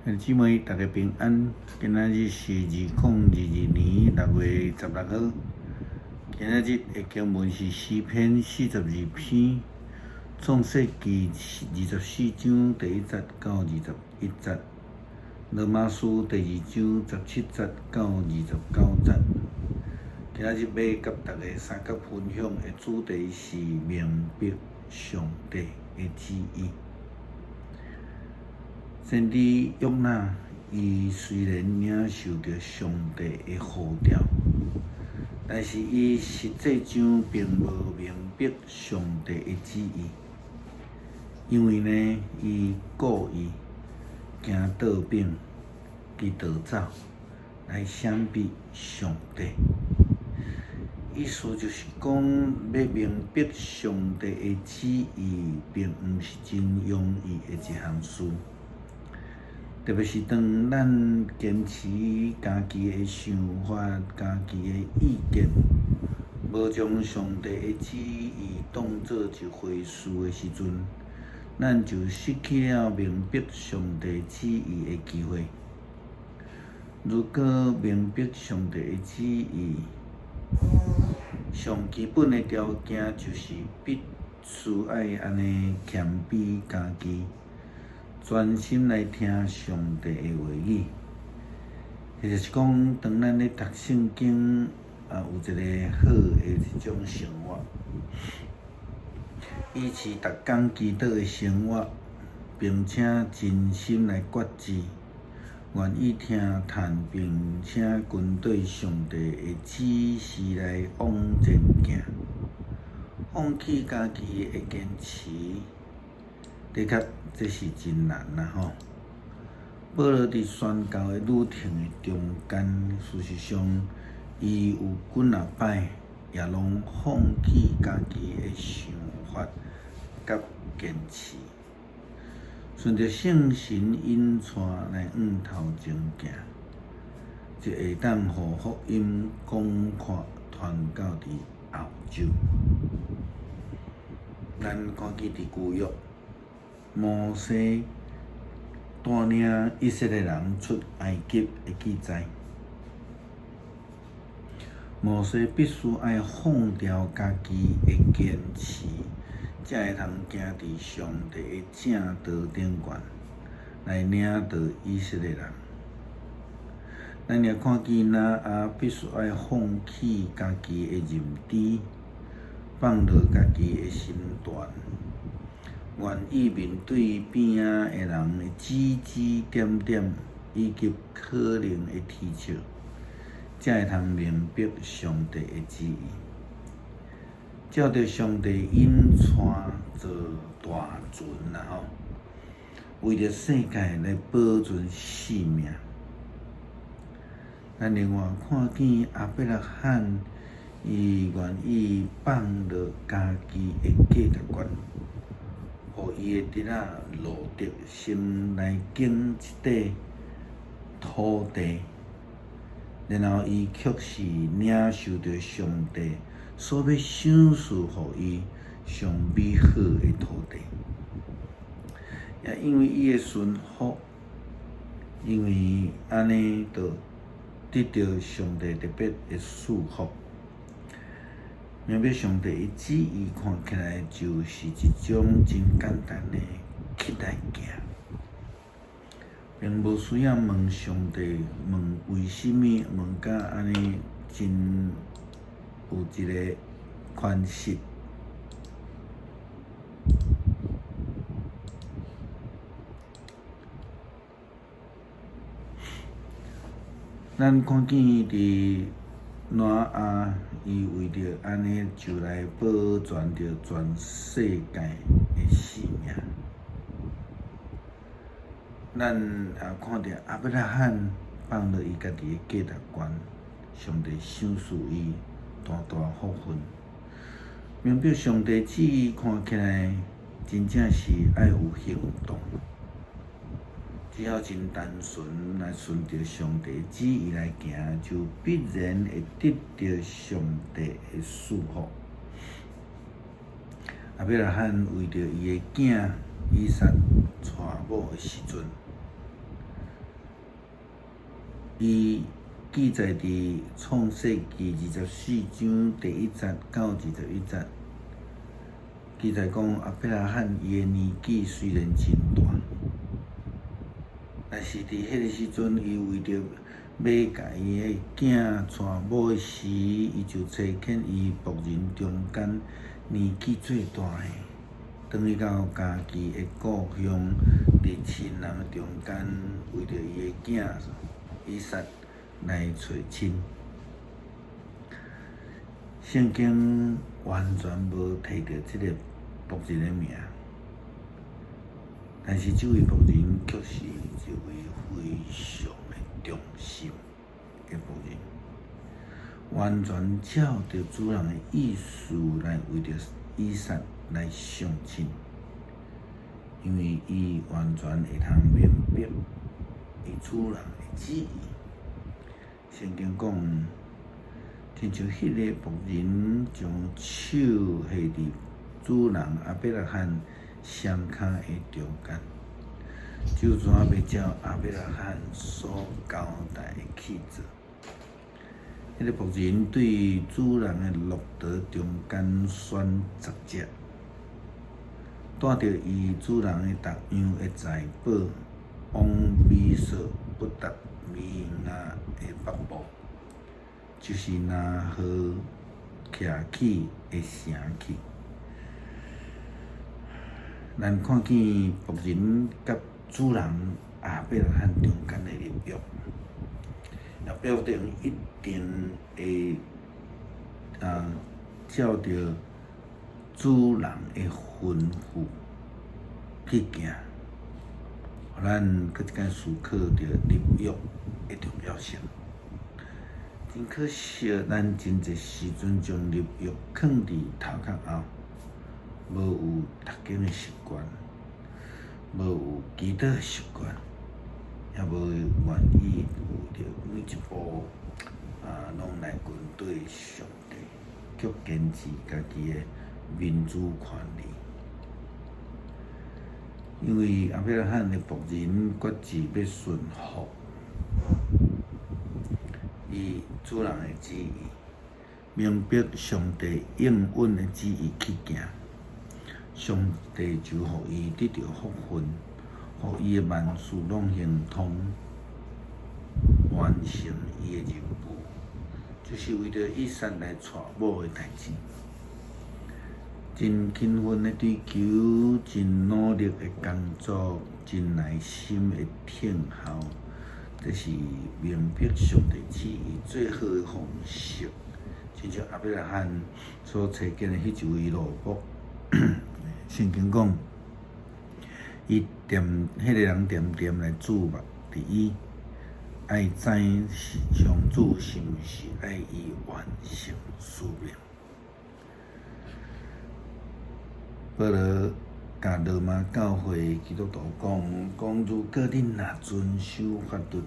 兄弟姊妹，大家平安。今仔日是2022年6月16号。今仔日的经文是诗篇42篇，创世纪24章第1节到21节，罗马书第2章17节到29节。今仔日要甲大家三角分享的主题是明白上帝的旨意。先知约拿，伊虽然领受着上帝的呼召，但是伊实际上并无明白上帝的旨意，因为呢，伊故意行倒边去逃走，来闪避上帝。意思就是讲，要明白上帝的旨意，并毋是真容易的一项事。特别是当咱坚持家己的想法、家己的意见，无将上帝的旨意当作一回事的时阵，咱就失去了明白上帝旨意的机会。如果明白上帝的旨意，上基本的条件就是必须爱安尼谦卑家己。专心来听上帝的话语，也就是讲，当咱咧读圣经，有一个好的一种生活，以持逐工祈祷的生活，并且真心来决志，愿意听谈，并且跟对上帝的指示来往前行，放弃家己的坚持。的确，这是真难啦吼。保罗伫宣教的旅程的中间，事实上，伊有几啊摆也拢放弃家己的想法甲坚持，顺着圣神引带来往头前行，就会当互福音广阔传到伫欧洲。咱看见伫旧约，摩西带领以色列人出埃及的记载，摩西必须爱放掉家己的坚持，才会通行伫上帝的正道顶悬，来领导以色列人。咱也看见拿阿必须爱放弃家己的认知，放落家己的身段。愿意面对边仔的人的指指点点，以及可能的踢笑，才会通明白上帝的旨意，照着上帝引带做大船啦吼，为着世界来保存性命。咱另外看见亚伯拉罕，伊愿意放落家己的价值观，互伊的侄仔路德先来拣一块土地，然后伊却是领受着上帝所要赏赐互伊上美好的土地。也因为伊的顺服，因为安尼就得到上帝特别的祝福。明白上帝的旨意，看起来就是一种真简单的起来行，并无需要问上帝问为什么，问甲安尼真有一个款式。咱看见伫挪亚，伊为着安尼就来保全着全世界的性命。咱也看到亚伯拉罕放落伊家己的价值观，上帝赏赐伊大大福分。明白上帝旨意，看起来真正是爱有行动。只要真单纯来顺着上帝旨意来行，就必然会得到上帝的祝福。亚伯拉罕为着伊的囝以撒娶某的时阵，伊记载伫创世纪24章第1节到21节，记载讲亚伯拉罕伊的年纪虽然真大，但是伫迄个时阵，伊为着要甲伊的囝娶某的时，伊就找见伊仆人中间年纪最大的，转去到家己的故乡，伫亲人中间，为着伊的囝以撒来找亲。圣经完全无提到即个仆人的名，但是这位仆人却是一位非常的忠心的仆人，完全照着主人的意思来为着以撒来相亲，因为伊完全会通明白伊主人的旨意。圣经讲，亲像迄个仆人将手下伫主人亚伯拉罕双脚的中间，就怎要照亚伯拉罕所交代的去做。迄个仆人对主人的骆驼中间选10只，带着伊主人的逐样的财宝，往美索不达米亚的北部，就是拿河徛起的城去。咱看见仆人甲主人亚伯拉罕中间的立约，也表定一定会照着主人的吩咐去行。互咱搁一摆思考着立约的重要性。真可惜，咱真侪时阵将立约放伫头壳后，无有读经的习惯，无有祈祷的习惯，也无愿意为着每一步拢来跟对上帝，却坚持家己的民主权利。因为亚伯拉罕的仆人决志要顺服伊主人的旨意，明白上帝应允的旨意去行，上帝就互伊得到福分，互伊的万事拢亨通，完成伊的任务，就是为着以撒来娶某的代志。真勤奋的追求，真努力的工作，真耐心的听候，这是明白上帝旨意最好的方式。亲像亚伯拉罕所找见的迄一位罗卜，圣经讲，迄个人点来注目伫伊，爱知影上主是毋是爱伊完成使命。保罗甲罗马教会基督徒讲，如果恁若遵守法律，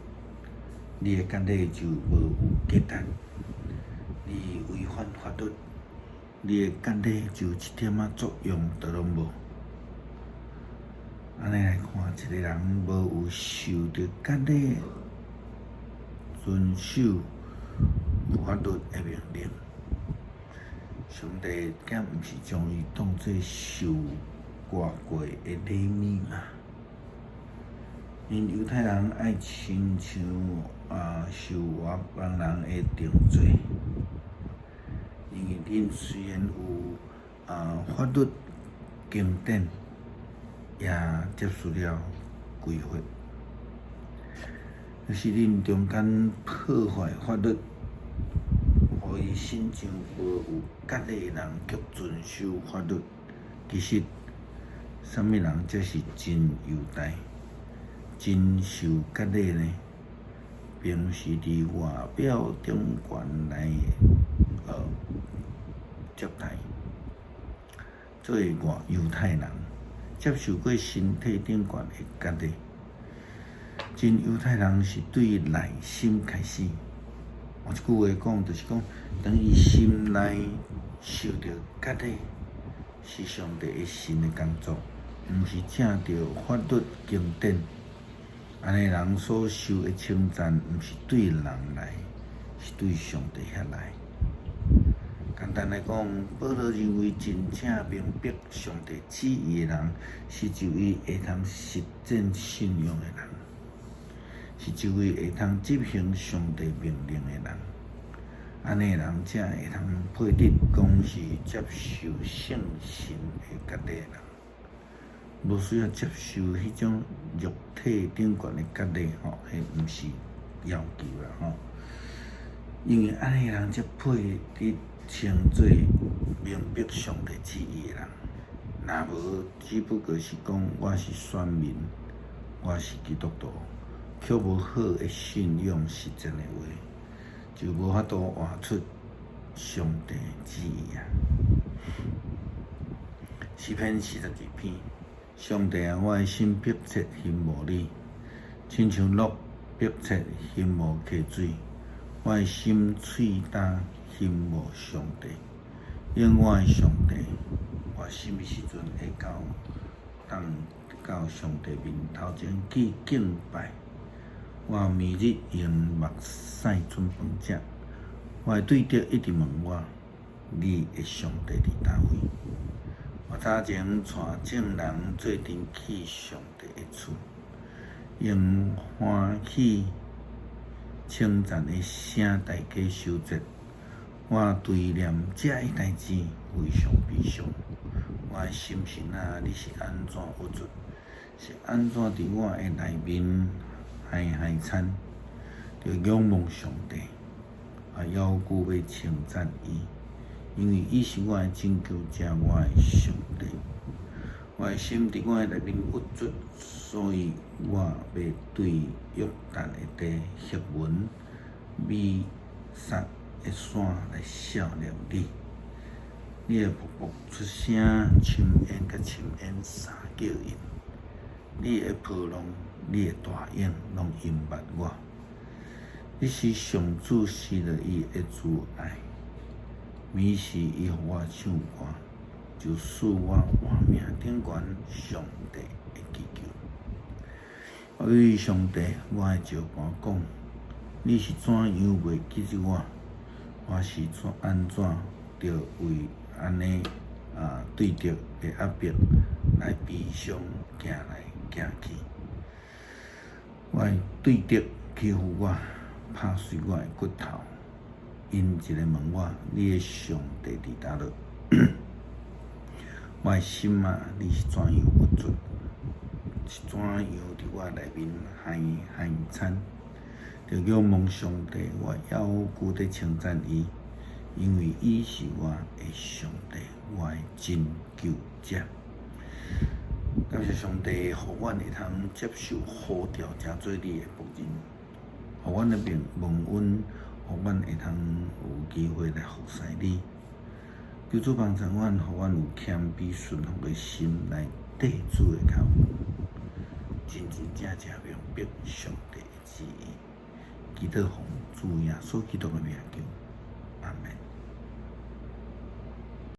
你的家底就无有结单；你违反法律，你的家底就一点仔作用都拢无。安尼来看，一个人无有受着家底遵守法律的命令，上帝敢毋是将伊当作受挂过的礼物嘛？因犹太人爱亲像受外邦人的定罪，因为恁虽然有法律经典，也接受了规划，就是恁中间破坏法律，互伊心情无有家己的人却遵守法律。其实，什么人才是真犹太、真受家己呢？平时伫外表中权来接待，做外犹太人，接受过身体顶权的家己。真犹太人是对内心开始。换一句话讲，就是讲，当伊心内受着家己是上帝的神的工作，毋是正着法律经典安尼人所受的称赞，毋是对人来，是对上帝遐来。简单来讲，保罗认为真正明白上帝旨意的人，是一位会通实践信仰的人，是一位会通执行上帝命令的人。安尼人才会通配得讲是接受圣神的隔离人，无需要接受迄种肉体顶悬的隔离吼，迄毋是要求啦吼。因为安尼人才配得称做明白上帝旨意的人。若无，只不过是讲我是选民，我是基督徒，却无好的信仰实践的话，就无法度活出上帝旨意啊。诗篇42篇，上帝啊，我的心迫切寻无你，亲像鹿迫切寻无溪水。我的心喙焦寻无上帝，因我的上帝，我什么时阵会当到上帝面头前去敬拜？我每日用目屎准饭食，我会对着一直问我，你的上帝伫倒位？我早前带众人做阵去上帝的厝，用欢喜称赞的声大家修节。我对念这一代志非常悲伤。我的心神啊，你是安怎活出？是安怎伫我的内面海惨？着仰望上帝，要求要称赞伊，因为伊是我的拯救者，我的上帝。我的心伫我的内面郁卒，所以我要对约旦的地黑文米撒的山来笑念你。你的瀑布出声，深渊甲深渊三叫应。你的波浪，你的大影，拢引捌我。你是上主赐了伊的慈爱，每时伊予我唱歌，就使我活命顶悬上帝的祈求。我对上帝，我的石盘讲，你是怎样袂记住我？我是安怎着为安尼对着的压迫来悲伤行来行去？我的对着欺负我，拍碎我的骨头，因一个问我，你的上帝伫倒落？我的心啊，你是怎样郁卒？是怎样伫我内面海惨？着仰望上帝，我要求地称赞伊，因为伊是我的上帝，我的拯救者。感谢上帝，予阮会通接受呼召，成做你的仆人，予阮的蒙恩，予阮会通有机会来服侍你。求主帮助阮，予阮有谦卑顺服的心来对主的脚步，真正明白上帝的旨意。祈祷奉主耶稣基督的名求，阿门。